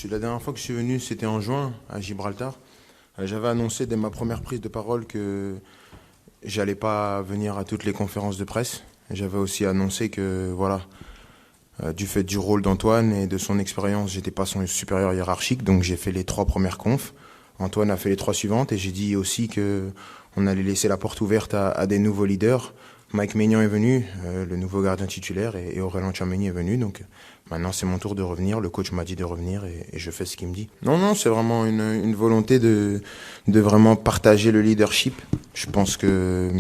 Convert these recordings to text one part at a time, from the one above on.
La dernière fois que je suis venu, c'était en juin à Gibraltar. J'avais annoncé dès ma première prise de parole que j'allais pas venir à toutes les conférences de presse. J'avais aussi annoncé que, voilà, du fait du rôle d'Antoine et de son expérience, j'étais pas son supérieur hiérarchique, donc j'ai fait les 3 premières confs. Antoine a fait les 3 suivantes et j'ai dit aussi que on allait laisser la porte ouverte à des nouveaux leaders. Mike Maignan est venu, le nouveau gardien titulaire, et Aurélien Tchouaméni est venu. Donc maintenant, c'est mon tour de revenir. Le coach m'a dit de revenir et je fais ce qu'il me dit. Non, c'est vraiment une volonté de vraiment partager le leadership. Je pense que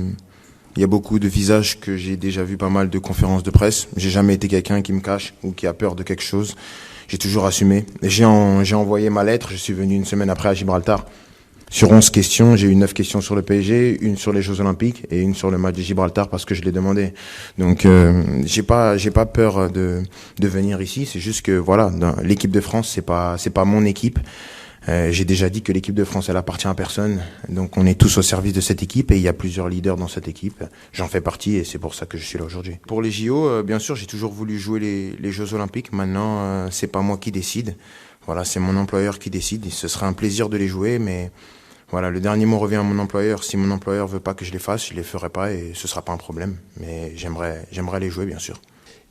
il y a beaucoup de visages que j'ai déjà vu pas mal de conférences de presse. J'ai jamais été quelqu'un qui me cache ou qui a peur de quelque chose. J'ai toujours assumé. J'ai envoyé ma lettre. Je suis venu une semaine après à Gibraltar. Sur 11 questions, j'ai eu 9 questions sur le PSG, une sur les Jeux Olympiques et une sur le match de Gibraltar parce que je l'ai demandé. Donc j'ai pas peur de venir ici, c'est juste que voilà, dans l'équipe de France, c'est pas mon équipe. J'ai déjà dit que l'équipe de France elle appartient à personne. Donc on est tous au service de cette équipe et il y a plusieurs leaders dans cette équipe. J'en fais partie et c'est pour ça que je suis là aujourd'hui. Pour les JO, bien sûr, j'ai toujours voulu jouer les Jeux Olympiques. Maintenant, c'est pas moi qui décide. Voilà, c'est mon employeur qui décide. Ce sera un plaisir de les jouer, mais voilà, le dernier mot revient à mon employeur. Si mon employeur veut pas que je les fasse, je les ferai pas et ce sera pas un problème. Mais j'aimerais les jouer, bien sûr.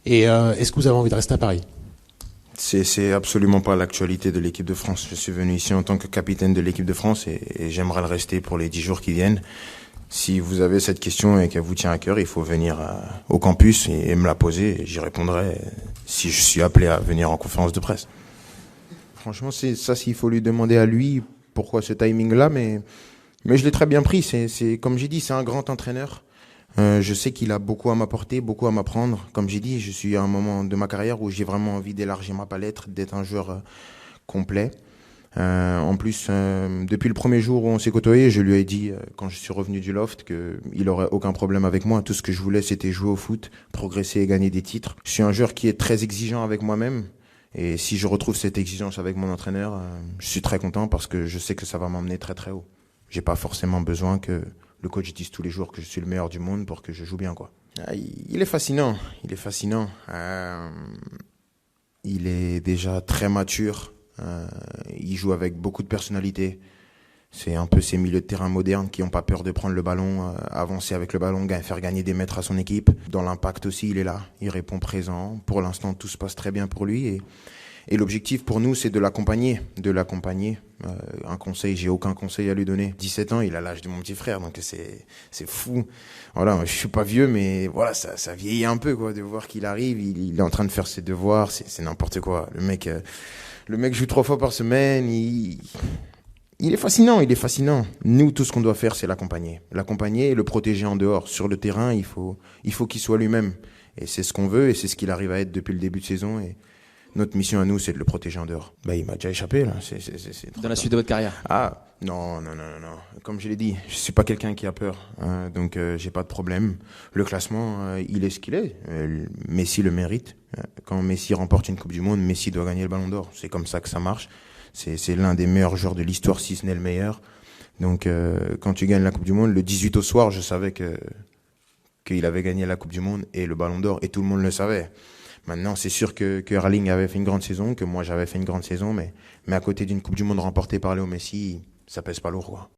Et est-ce que vous avez envie de rester à Paris ? C'est absolument pas l'actualité de l'équipe de France. Je suis venu ici en tant que capitaine de l'équipe de France et j'aimerais le rester pour les 10 jours qui viennent. Si vous avez cette question et qu'elle vous tient à cœur, il faut venir au campus et me la poser et j'y répondrai si je suis appelé à venir en conférence de presse. Franchement, c'est ça, s'il faut lui demander à lui pourquoi ce timing-là, mais je l'ai très bien pris. C'est comme j'ai dit, c'est un grand entraîneur. Je sais qu'il a beaucoup à m'apporter, beaucoup à m'apprendre. Comme j'ai dit, je suis à un moment de ma carrière où j'ai vraiment envie d'élargir ma palette, d'être un joueur complet. En plus, depuis le premier jour où on s'est côtoyé, je lui ai dit, quand je suis revenu du loft, qu'il aurait aucun problème avec moi. Tout ce que je voulais, c'était jouer au foot, progresser et gagner des titres. Je suis un joueur qui est très exigeant avec moi-même. Et si je retrouve cette exigence avec mon entraîneur, je suis très content parce que je sais que ça va m'emmener très très haut. J'ai pas forcément besoin que le coach dise tous les jours que je suis le meilleur du monde pour que je joue bien, quoi. Il est fascinant, il est déjà très mature, il joue avec beaucoup de personnalité. C'est un peu ces milieux de terrain modernes qui n'ont pas peur de prendre le ballon, avancer avec le ballon, faire gagner des mètres à son équipe. Dans l'impact aussi, il est là, il répond présent. Pour l'instant, tout se passe très bien pour lui. Et l'objectif pour nous, c'est de l'accompagner. Un conseil, j'ai aucun conseil à lui donner. 17 ans, il a l'âge de mon petit frère, donc c'est fou. Voilà, je suis pas vieux, mais voilà, ça vieillit un peu, quoi, de voir qu'il arrive, il est en train de faire ses devoirs, c'est n'importe quoi. Le mec joue 3 fois par semaine, il est fascinant. Nous, tout ce qu'on doit faire, c'est l'accompagner et le protéger en dehors. Sur le terrain, il faut qu'il soit lui-même. Et c'est ce qu'on veut et c'est ce qu'il arrive à être depuis le début de saison. Et notre mission à nous, c'est de le protéger en dehors. Il m'a déjà échappé, là. Dans la suite de votre carrière ? Ah, non. Comme je l'ai dit, je suis pas quelqu'un qui a peur. Donc, j'ai pas de problème. Le classement, il est ce qu'il est. Messi le mérite. Quand Messi remporte une Coupe du Monde, Messi doit gagner le Ballon d'Or. C'est comme ça que ça marche. C'est l'un des meilleurs joueurs de l'histoire, si ce n'est le meilleur. Donc, quand tu gagnes la Coupe du Monde, le 18 au soir, je savais qu'il avait gagné la Coupe du Monde et le Ballon d'Or, et tout le monde le savait. Maintenant, c'est sûr que Erling avait fait une grande saison, que moi j'avais fait une grande saison, mais à côté d'une Coupe du Monde remportée par Léo Messi, ça pèse pas lourd, quoi.